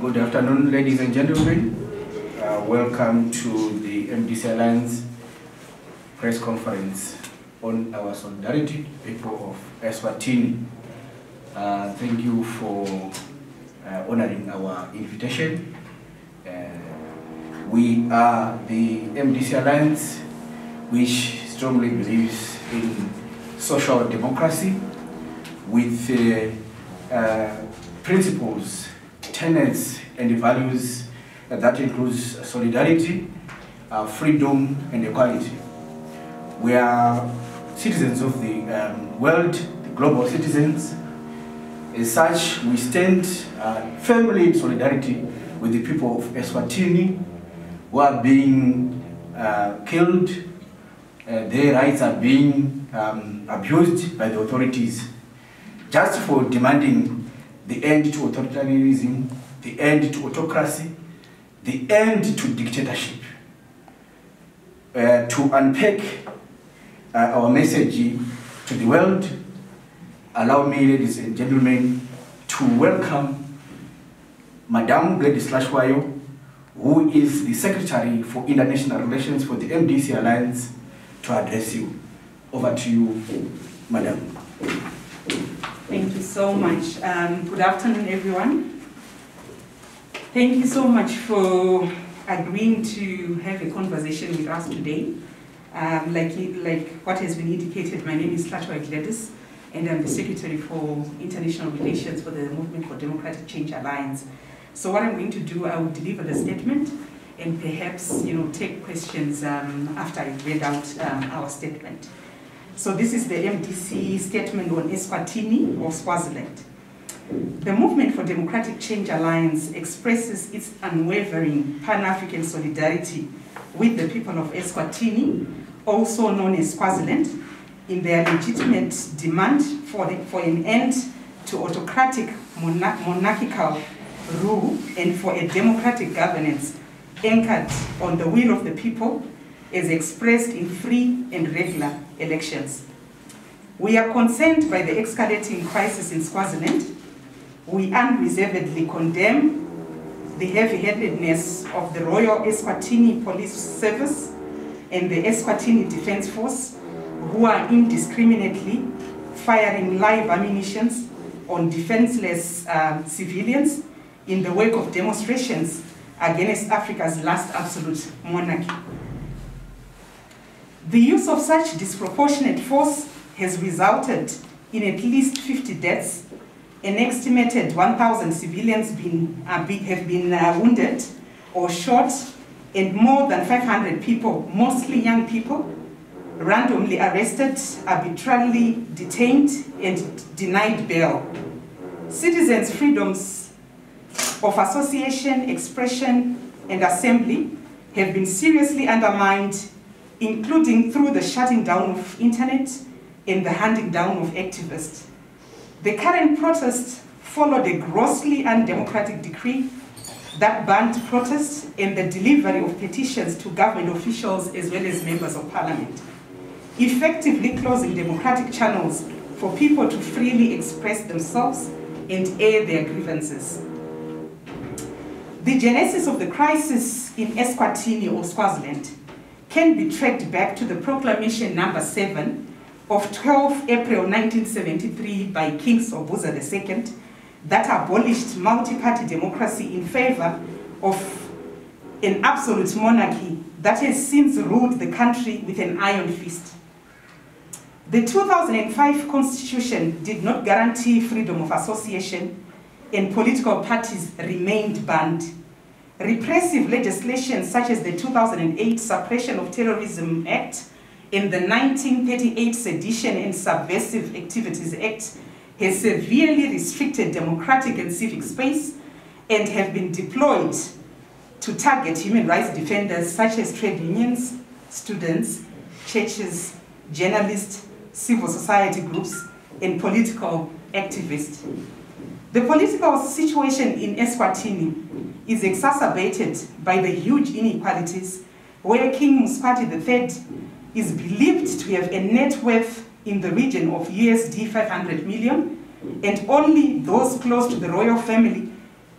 Good afternoon, ladies and gentlemen. Welcome to the MDC Alliance press conference on our solidarity, people of Eswatini. Thank you for honoring our invitation. We are the MDC Alliance, which strongly believes in social democracy with principles, tenets, and values that includes solidarity, freedom, and equality. We are citizens of the world, the global citizens. As such, we stand firmly in solidarity with the people of Eswatini who are being killed. Their rights are being abused by the authorities, just for demanding the end to authoritarianism, the end to autocracy, the end to dictatorship. To unpack our message to the world, allow me, ladies and gentlemen, to welcome Madam Gladys Hlatywayo, who is the Secretary for International Relations for the MDC Alliance, to address you. Over to you, Madam. Thank you so much. Good afternoon, everyone. Thank you so much for agreeing to have a conversation with us today. Like what has been indicated, my name is Hlatywayo Gladys, and I'm the Secretary for International Relations for the Movement for Democratic Change Alliance. So what I'm going to do, I will deliver the statement and perhaps take questions after I've read out our statement. So this is the MDC statement on Eswatini or Swaziland. The Movement for Democratic Change Alliance expresses its unwavering Pan-African solidarity with the people of Eswatini, also known as Swaziland, in their legitimate demand for an end to autocratic monarchical rule and for a democratic governance anchored on the will of the people as expressed in free and regular elections. We are concerned by the escalating crisis in Swaziland. We unreservedly condemn the heavy-handedness of the Royal Eswatini Police Service and the Eswatini Defense Force, who are indiscriminately firing live ammunition on defenseless civilians in the wake of demonstrations against Africa's last absolute monarchy. The use of such disproportionate force has resulted in at least 50 deaths, an estimated 1,000 civilians have been wounded or shot, and more than 500 people, mostly young people, randomly arrested, arbitrarily detained, and denied bail. Citizens' freedoms of association, expression, and assembly have been seriously undermined, including through the shutting down of internet and the handing down of activists. The current protests followed a grossly undemocratic decree that banned protests and the delivery of petitions to government officials as well as members of parliament, effectively closing democratic channels for people to freely express themselves and air their grievances. The genesis of the crisis in Eswatini or Swaziland can be tracked back to the Proclamation number 7 of 12 April 1973 by King Sobhuza II that abolished multi-party democracy in favor of an absolute monarchy that has since ruled the country with an iron fist. The 2005 Constitution did not guarantee freedom of association, and political parties remained banned. Repressive legislation such as the 2008 Suppression of Terrorism Act and the 1938 Sedition and Subversive Activities Act has severely restricted democratic and civic space and have been deployed to target human rights defenders such as trade unions, students, churches, journalists, civil society groups, and political activists. The political situation in Eswatini is exacerbated by the huge inequalities where King Mosipati III is believed to have a net worth in the region of USD 500 million, and only those close to the royal family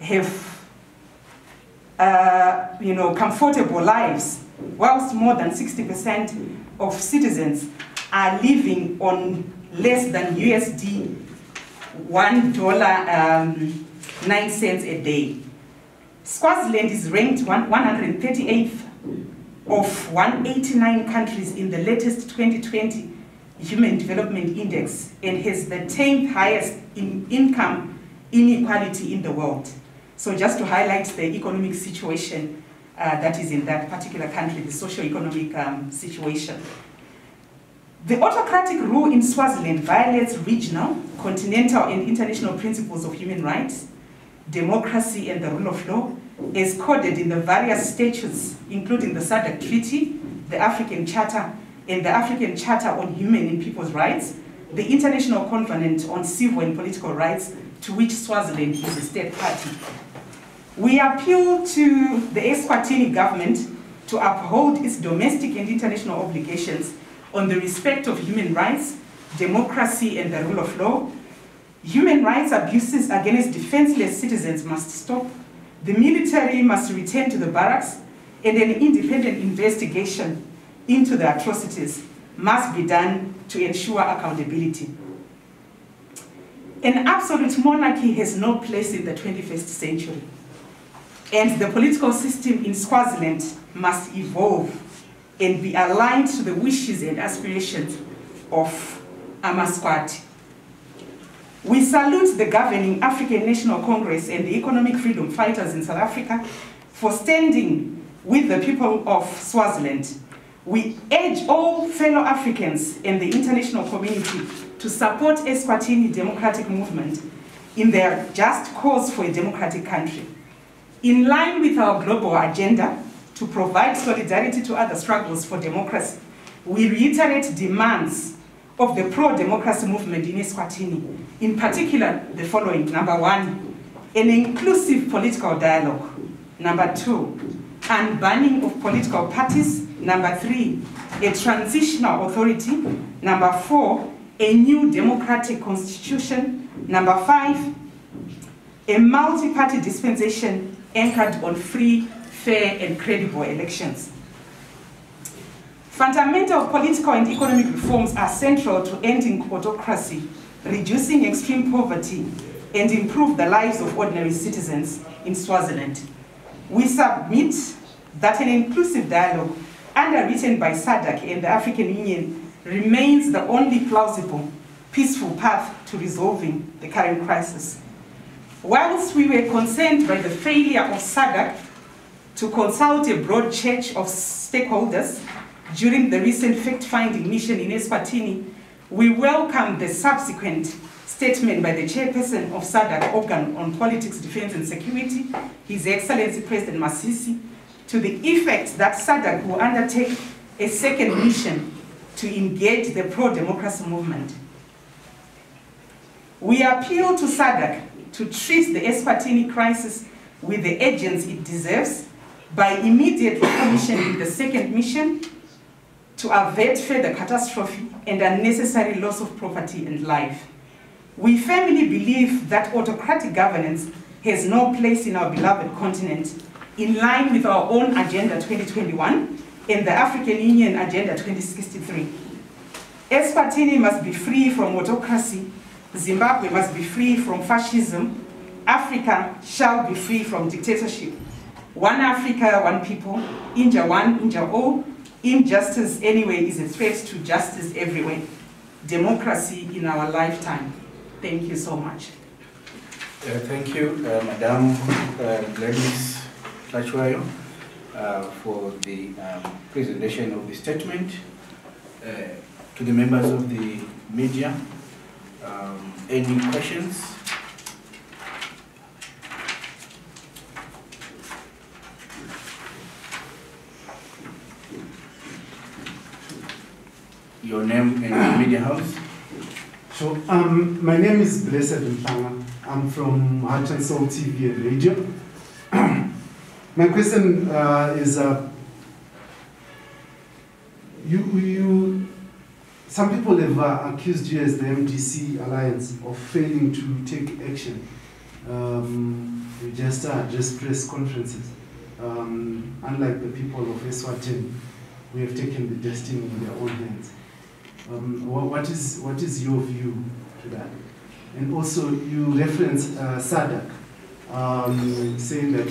have comfortable lives, whilst more than 60% of citizens are living on less than USD $1.09 a day. Swaziland is ranked 138th of 189 countries in the latest 2020 Human Development Index and has the 10th highest income inequality in the world. So just to highlight the economic situation that is in that particular country, the socio-economic situation. The autocratic rule in Swaziland violates regional, continental, and international principles of human rights, democracy, and the rule of law, as coded in the various statutes, including the SADC Treaty, the African Charter, and the African Charter on Human and People's Rights, the International Covenant on Civil and Political Rights, to which Swaziland is a state party. We appeal to the Eswatini government to uphold its domestic and international obligations on the respect of human rights, democracy, and the rule of law. Human rights abuses against defenseless citizens must stop. The military must return to the barracks, and an independent investigation into the atrocities must be done to ensure accountability. An absolute monarchy has no place in the 21st century, and the political system in Swaziland must evolve and be aligned to the wishes and aspirations of Amaswati. We salute the governing African National Congress and the economic freedom fighters in South Africa for standing with the people of Swaziland. We urge all fellow Africans and the international community to support Eswatini democratic movement in their just cause for a democratic country. In line with our global agenda to provide solidarity to other struggles for democracy, we reiterate demands of the pro-democracy movement in Eswatini, in particular the following. Number one, an inclusive political dialogue. Number two, unbanning of political parties. Number three, a transitional authority. Number four, a new democratic constitution. Number five, a multi-party dispensation anchored on free, fair, and credible elections. Fundamental political and economic reforms are central to ending autocracy, reducing extreme poverty, and improve the lives of ordinary citizens in Swaziland. We submit that an inclusive dialogue underwritten by SADC and the African Union remains the only plausible, peaceful path to resolving the current crisis. Whilst we were concerned by the failure of SADC to consult a broad church of stakeholders during the recent fact-finding mission in Eswatini, we welcome the subsequent statement by the chairperson of SADC organ on politics, defense, and security, His Excellency President Masisi, to the effect that SADC will undertake a second mission to engage the pro-democracy movement. We appeal to SADC to treat the Eswatini crisis with the urgency it deserves by immediately commissioning the second mission to avert further catastrophe and unnecessary loss of property and life. We firmly believe that autocratic governance has no place in our beloved continent, in line with our own Agenda 2021 and the African Union Agenda 2063. Eswatini must be free from autocracy, Zimbabwe must be free from fascism, Africa shall be free from dictatorship. One Africa, one people, Inja one, Inja all. Injustice anyway is a threat to justice everywhere. Democracy in our lifetime. Thank you so much. Thank you, Madam Gladys Hlatywayo, for the presentation of the statement. To the members of the media, any questions? Your name and the media house? So, my name is Blessed Mpanga. I'm from Heart and Soul TV and Radio. My question is, some people have accused you as the MDC Alliance of failing to take action. You just press conferences. unlike the people of Eswatini, we have taken the destiny in their own hands. What is your view to that? And also, you reference SADC, saying that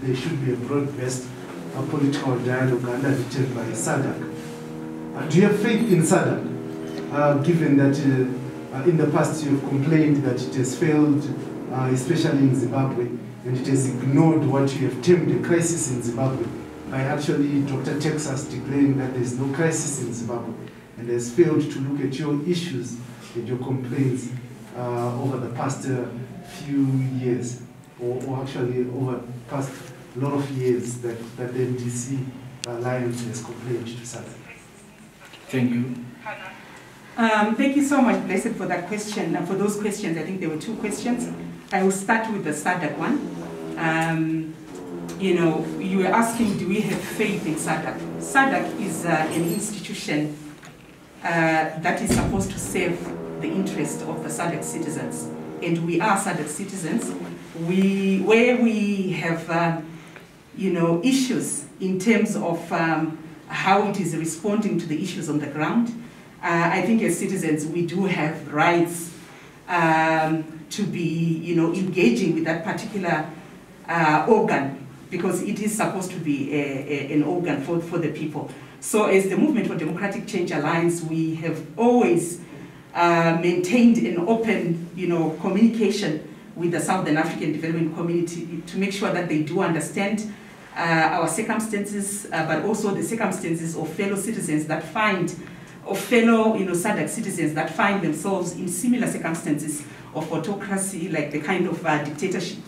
there should be a broad-based political dialogue underwritten by SADC. Do you have faith in SADC, given that in the past you have complained that it has failed, especially in Zimbabwe, and it has ignored what you have termed a crisis in Zimbabwe, by actually Dr. Texas declaring that there is no crisis in Zimbabwe, and has failed to look at your issues and your complaints over the past few years, or actually over the past lot of years that the MDC Alliance has complained to SADC? Thank you. Thank you so much, Blessed, for that question. For those questions, I think there were 2 questions. I will start with the SADC one. You know, you were asking, do we have faith in SADC? SADC is an institution that is supposed to serve the interest of the SADC citizens. And we are SADC citizens. Where we have, you know, issues in terms of how it is responding to the issues on the ground, I think as citizens we do have rights to be, you know, engaging with that particular organ, because it is supposed to be an organ for the people. So as the Movement for Democratic Change Alliance, we have always maintained an open, you know, communication with the Southern African Development Community to make sure that they do understand our circumstances, but also the circumstances of fellow citizens that find, of fellow, you know, SADC citizens that find themselves in similar circumstances of autocracy, like the kind of dictatorship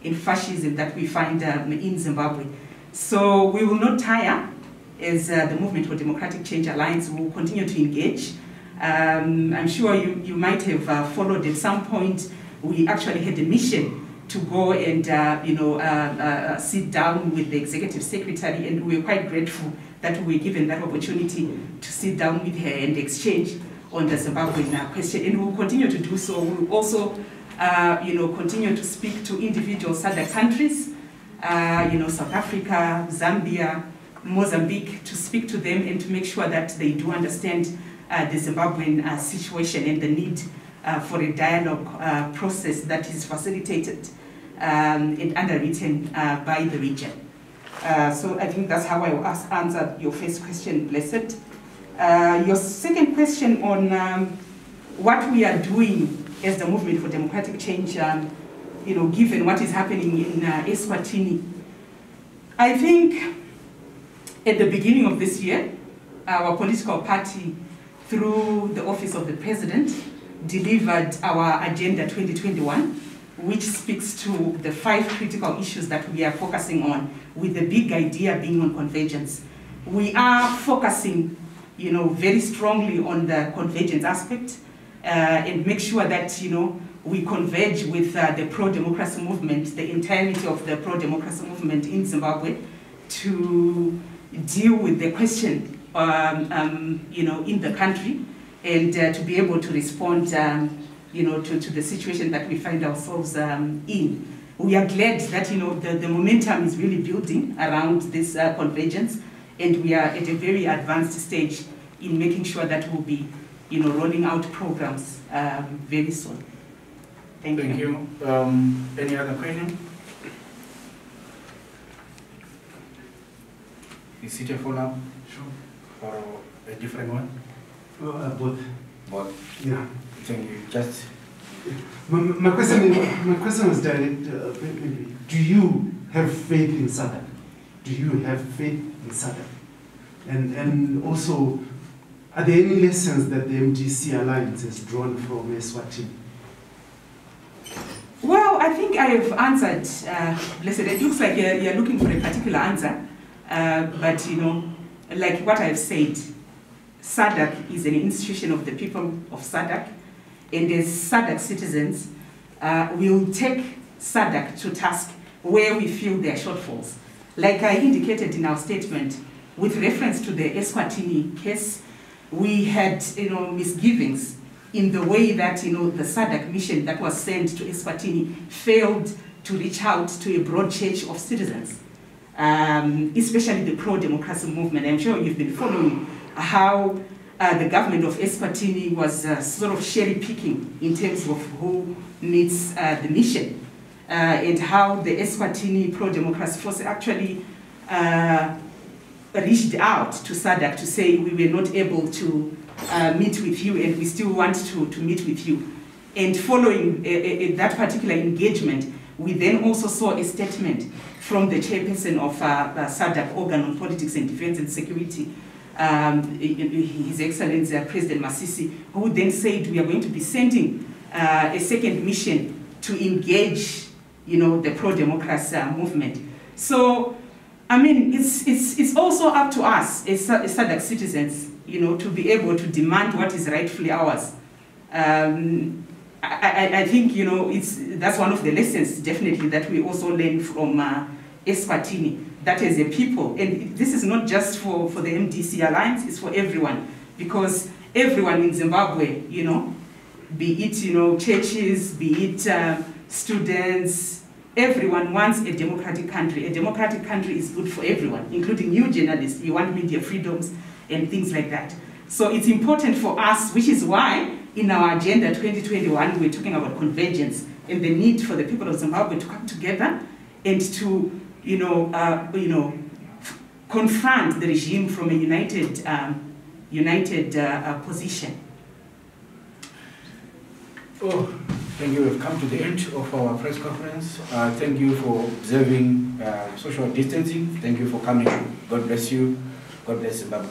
and fascism that we find in Zimbabwe. So we will not tire as the Movement for Democratic Change Alliance. We will continue to engage. I'm sure you might have followed at some point, we actually had a mission to go and you know, sit down with the executive secretary, and we were quite grateful that we were given that opportunity to sit down with her and exchange on the Zimbabwean question, and we will continue to do so. We will also you know, continue to speak to individual SADC countries, you know, South Africa, Zambia, Mozambique, to speak to them and to make sure that they do understand the Zimbabwean situation and the need for a dialogue process that is facilitated and underwritten by the region. So I think that's how I will answer your first question, Blessed. Your second question on what we are doing as the Movement for Democratic Change, you know, given what is happening in Eswatini. I think at the beginning of this year, our political party, through the Office of the President, delivered our Agenda 2021, which speaks to the 5 critical issues that we are focusing on, with the big idea being on convergence. We are focusing, you know, very strongly on the convergence aspect, and make sure that, you know, we converge with the pro-democracy movement, the entirety of the pro-democracy movement in Zimbabwe, to deal with the question, you know, in the country, and to be able to respond, you know, to the situation that we find ourselves in. We are glad that, you know, the momentum is really building around this convergence, and we are at a very advanced stage in making sure that we'll be, you know, rolling out programs very soon. Thank you. Any other question? Is it a follow-up? Sure. Or a different one? Both. Both. Yeah. Thank you. Just. My question was direct. Do you have faith in SADC? Do you have faith in SADC? And also, are there any lessons that the MDC Alliance has drawn from Eswatini? Well, I think I have answered, Blessed. It looks like you're looking for a particular answer, but, you know, like what I've said, SADC is an institution of the people of SADC, and as SADC citizens, we'll take SADC to task where we feel there are shortfalls. Like I indicated in our statement, with reference to the Eswatini case, we had, you know, misgivings in the way that, you know, the SADC mission that was sent to Eswatini failed to reach out to a broad church of citizens. especially the pro-democracy movement. I'm sure you've been following how the government of Eswatini was sort of cherry-picking in terms of who meets the mission, and how the Eswatini pro-democracy force actually reached out to SADC to say we were not able to meet with you and we still want to meet with you. And following that particular engagement, we then also saw a statement from the chairperson of SADC organ on politics and defense and security, His Excellency President Masisi, who then said we are going to be sending a second mission to engage, the pro-democracy movement. So, I mean, it's also up to us as SADC citizens, to be able to demand what is rightfully ours. I think, that's one of the lessons, definitely, that we also learn from Eswatini, that as a people, and this is not just for the MDC Alliance, it's for everyone, because everyone in Zimbabwe, be it, churches, be it students, everyone wants a democratic country. A democratic country is good for everyone, including you journalists. You want media freedoms and things like that. So it's important for us, which is why in our Agenda 2021, we're talking about convergence and the need for the people of Zimbabwe to come together and to, confront the regime from a united position. Oh, thank you. We've come to the end of our press conference. Thank you for observing social distancing. Thank you for coming. God bless you. God bless Zimbabwe.